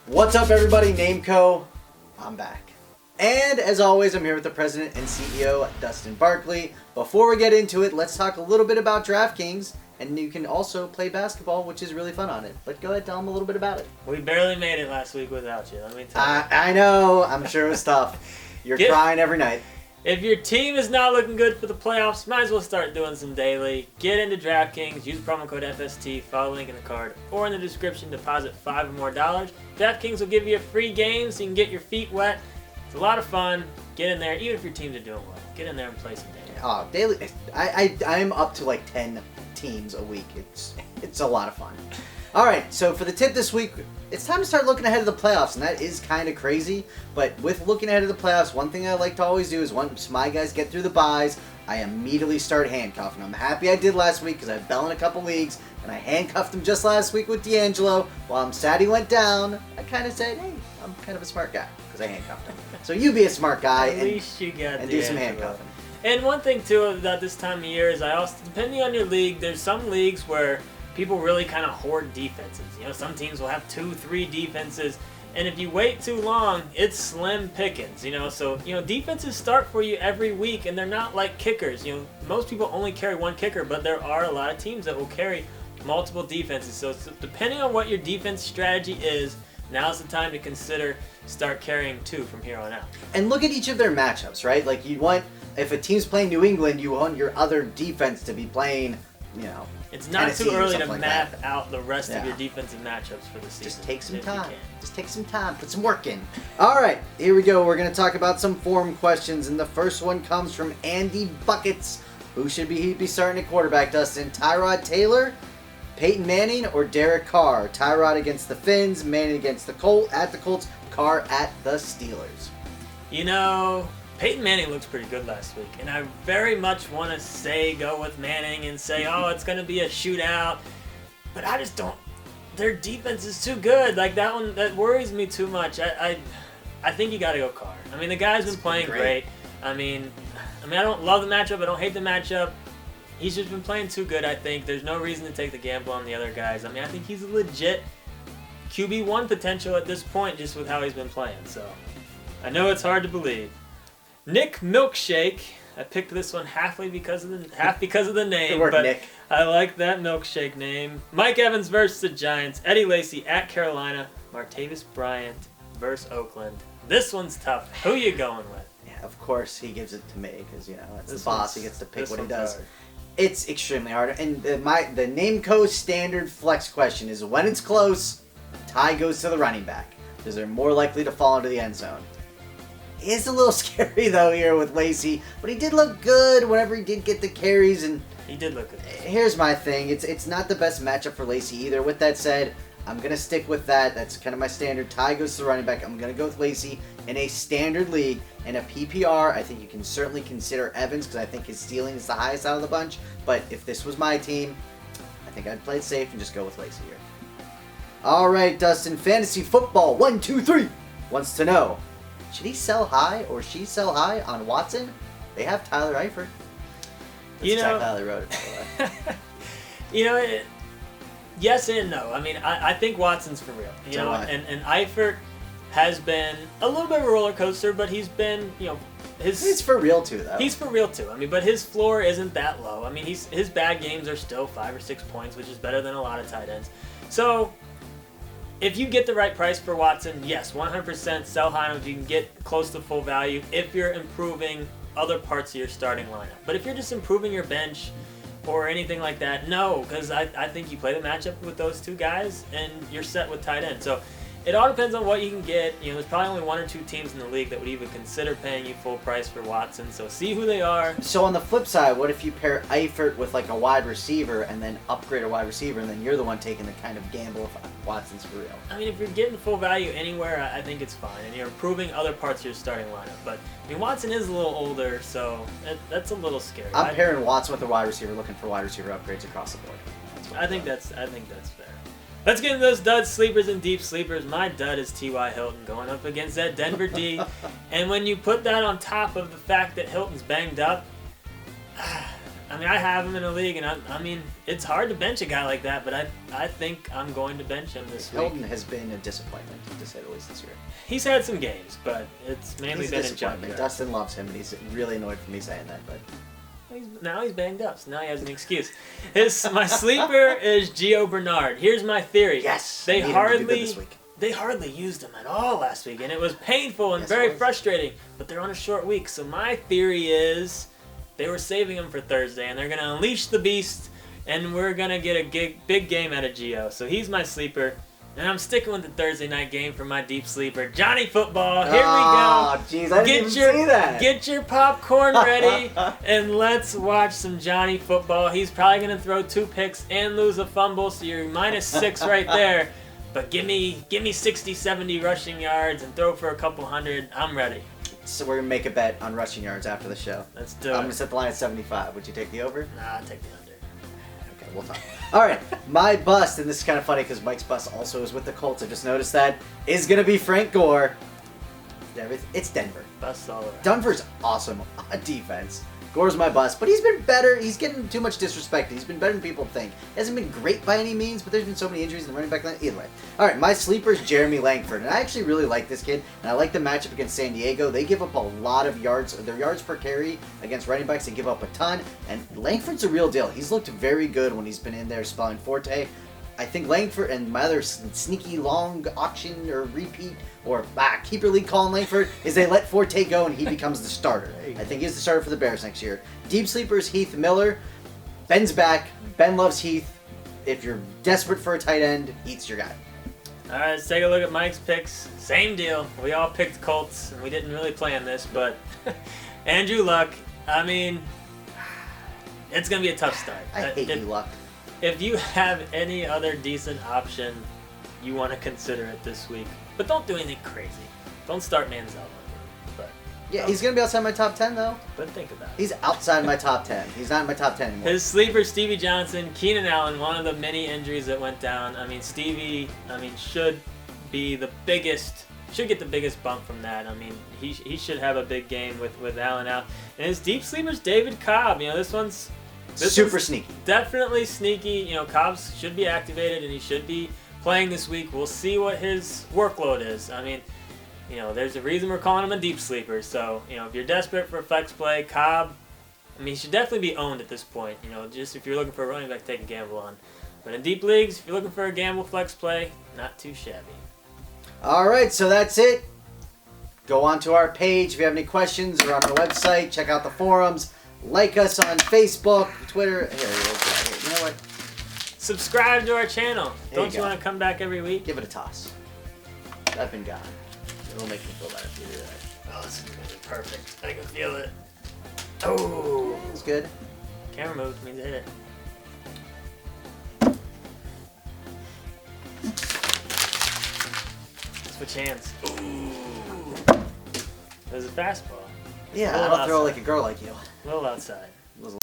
What's up, everybody? Nameco. I'm back. And as always, I'm here with the president and CEO, Dustin Barkley. Before we get into it, let's talk a little bit about DraftKings. And you can also play basketball, which is really fun on it. But go ahead, tell them a little bit about it. We barely made it last week without you, let me tell you. I know. I'm sure it was tough. You're crying every night. If your team is not looking good for the playoffs, might as well start doing some daily. Get into DraftKings, use promo code FST, follow the link in the card, or in the description, deposit $5 or more. DraftKings will give you a free game so you can get your feet wet. It's a lot of fun. Get in there, even if your teams are doing well. Get in there and play some daily. Oh, daily. I'm up to like 10 teams a week. It's a lot of fun. All right, so for the tip this week, it's time to start looking ahead of the playoffs, and that is kind of crazy. But with looking ahead of the playoffs, one thing I like to always do is once my guys get through the buys, I immediately start handcuffing. I'm happy I did last week because I fell in a couple leagues, and I handcuffed him just last week with D'Angelo. While I'm sad he went down, I kind of said, hey, I'm kind of a smart guy because I handcuffed him. So you be a smart guy At least you got and do some handcuffing. And one thing too about this time of year is I also, depending on your league, there's some leagues where people really kind of hoard defenses. You know, some teams will have 2-3 defenses, and if you wait too long, it's slim pickings. You know, so defenses start for you every week, and they're not like kickers. You know, most people only carry one kicker, but there are a lot of teams that will carry multiple defenses. So depending on what your defense strategy is, now's the time to consider start carrying 2 from here on out. And look at each of their matchups, right? Like you want, if a team's playing New England, you want your other defense to be playing, It's not Tennessee too early to like map that. out the rest of your defensive matchups for the season. Just take some if time. you can. Just take some time. Put some work in. All right, here we go. We're going to talk about some form questions, and the first one comes from Andy Buckets. Who should he be starting at quarterback, Dustin? Tyrod Taylor, Peyton Manning, or Derek Carr? Tyrod against the Finns, Manning against the Colts, Carr at the Steelers. You know, Peyton Manning looks pretty good last week, and I very much want to say go with Manning and say, oh, it's going to be a shootout, but I just don't. Their defense is too good. Like that one, that worries me too much. I think you got to go Carr. I mean, the guy's been playing great. I mean, I don't love the matchup. I don't hate the matchup. He's just been playing too good, I think. There's no reason to take the gamble on the other guys. I mean, I think he's a legit QB1 potential at this point just with how he's been playing. So I know it's hard to believe. Nick Milkshake. I picked this one half because of the name. Good work, but Nick. I like that Milkshake name. Mike Evans versus the Giants. Eddie Lacy at Carolina. Martavis Bryant versus Oakland. This one's tough. Who you going with? Yeah, of course he gives it to me because that's the boss. He gets to pick what he does. Hard. It's extremely hard. And the Nameco standard flex question is when it's close, tie goes to the running back because they're more likely to fall into the end zone. It's a little scary though here with Lacy, but he did look good whenever he did get the carries. And He did look good. here's my thing: it's not the best matchup for Lacy either. With that said, I'm gonna stick with that. That's kind of my standard. Tie goes to the running back. I'm gonna go with Lacy in a standard league. In a PPR, I think you can certainly consider Evans because I think his ceiling is the highest out of the bunch. But if this was my team, I think I'd play it safe and just go with Lacy here. All right, Dustin, fantasy football 1, 2, 3 wants to know: should he sell high or she sell high on Watson? They have Tyler Eifert. That's exactly how they wrote it, by the way. Yes and no. I mean, I think Watson's for real. And Eifert has been a little bit of a roller coaster, but he's been, He's for real too, though. He's for real too. I mean, but his floor isn't that low. I mean, his bad games are still 5 or 6 points, which is better than a lot of tight ends. So if you get the right price for Watson, yes, 100% sell high if you can get close to full value if you're improving other parts of your starting lineup. But if you're just improving your bench or anything like that, no, because I think you play the matchup with those two guys and you're set with tight end. So it all depends on what you can get. There's probably only 1 or 2 teams in the league that would even consider paying you full price for Watson. So see who they are. So on the flip side, what if you pair Eifert with like a wide receiver and then upgrade a wide receiver, and then you're the one taking the kind of gamble if Watson's for real? I mean, if you're getting full value anywhere, I think it's fine, and you're improving other parts of your starting lineup. But I mean, Watson is a little older, so that's a little scary. I'm pairing Watson with a wide receiver, looking for wide receiver upgrades across the board. I think that's fair. Let's get into those duds, sleepers, and deep sleepers. My dud is T.Y. Hilton going up against that Denver D. And when you put that on top of the fact that Hilton's banged up, I mean, I have him in a league, and I mean, it's hard to bench a guy like that, but I think I'm going to bench him this week. Hilton has been a disappointment, to say the least, this year. He's had some games, but it's mainly He's a been in disappointment. junkyard. Dustin loves him, and he's really annoyed for me saying that. But Now he's banged up, so now he has an excuse. My sleeper is Gio Bernard. Here's my theory. yes, They I need him to do good hardly this week. they hardly used him at all last week, and it was painful and Yes, it very was. frustrating. But they're on a short week, so my theory is they were saving him for Thursday, and they're gonna unleash the beast, and we're gonna get a big game out of Gio. So he's my sleeper, and I'm sticking with the Thursday night game for my deep sleeper, Johnny Football. Here we go. Oh, jeez, I didn't even see that. Get your popcorn ready and let's watch some Johnny Football. He's probably going to throw 2 picks and lose a fumble, so you're -6 right there. But give me 60, 70 rushing yards and throw for a couple hundred. I'm ready. So we're gonna make a bet on rushing yards after the show. Let's do I'm it. gonna set the line at 75. Would you take the over? Nah, I'll take the under. Okay, we'll talk. All right, my bust, and this is kind of funny because Mike's bust also is with the Colts. I just noticed that is gonna be Frank Gore. It's Denver. Bust all around. Denver's awesome on defense. Gore's my bust, but he's been better. He's getting too much disrespect. He's been better than people think. He hasn't been great by any means, but there's been so many injuries in the running back line. Either way. All right, my sleeper is Jeremy Langford, and I actually really like this kid, and I like the matchup against San Diego. They give up a lot of yards. Their yards per carry against running backs, they give up a ton, and Langford's a real deal. He's looked very good when he's been in there spelling Forte. I think Langford and my other sneaky long auction or repeat or keeper league calling Langford is they let Forte go and he becomes the starter. I think he's the starter for the Bears next year. Deep sleepers, Heath Miller. Ben's back. Ben loves Heath. If you're desperate for a tight end, Heath's your guy. All right, let's take a look at Mike's picks. Same deal. We all picked Colts, and we didn't really plan this, but Andrew Luck, I mean, it's going to be a tough start. I hate you, Luck. If you have any other decent option, you want to consider it this week. But don't do anything crazy. Don't start Manziel. But Yeah, he's going to be outside my top 10, though. but think about it. He's outside my top 10. He's not in my top 10 anymore. His sleeper, Stevie Johnson, Keenan Allen, one of the many injuries that went down. I mean, Stevie, should be the biggest, should get the biggest bump from that. I mean, he should have a big game with Allen out. And his deep sleeper's David Cobb. You know, this one's Super sneaky. definitely sneaky. You know, Cobb should be activated and he should be playing this week. We'll see what his workload is. I mean, you know, there's a reason we're calling him a deep sleeper. So, you know, if you're desperate for a flex play, Cobb, I mean, he should definitely be owned at this point. You know, just if you're looking for a running back, take a gamble on. But in deep leagues, if you're looking for a gamble flex play, not too shabby. All right, so that's it. Go on to our page if you have any questions, or on our website. Check out the forums. Like us on Facebook, Twitter. Here, you know what? Subscribe to our channel. There Don't you you go. want to come back every week? Give it a toss. I've been gone. It'll make me feel better if you do that. Oh, this is gonna be perfect. I can feel it. Oh, It's good. camera moved. Means I hit it. Switch hands. Ooh. There's a fastball. Yeah, Roll I don't throw outside. like a girl like you. A little outside.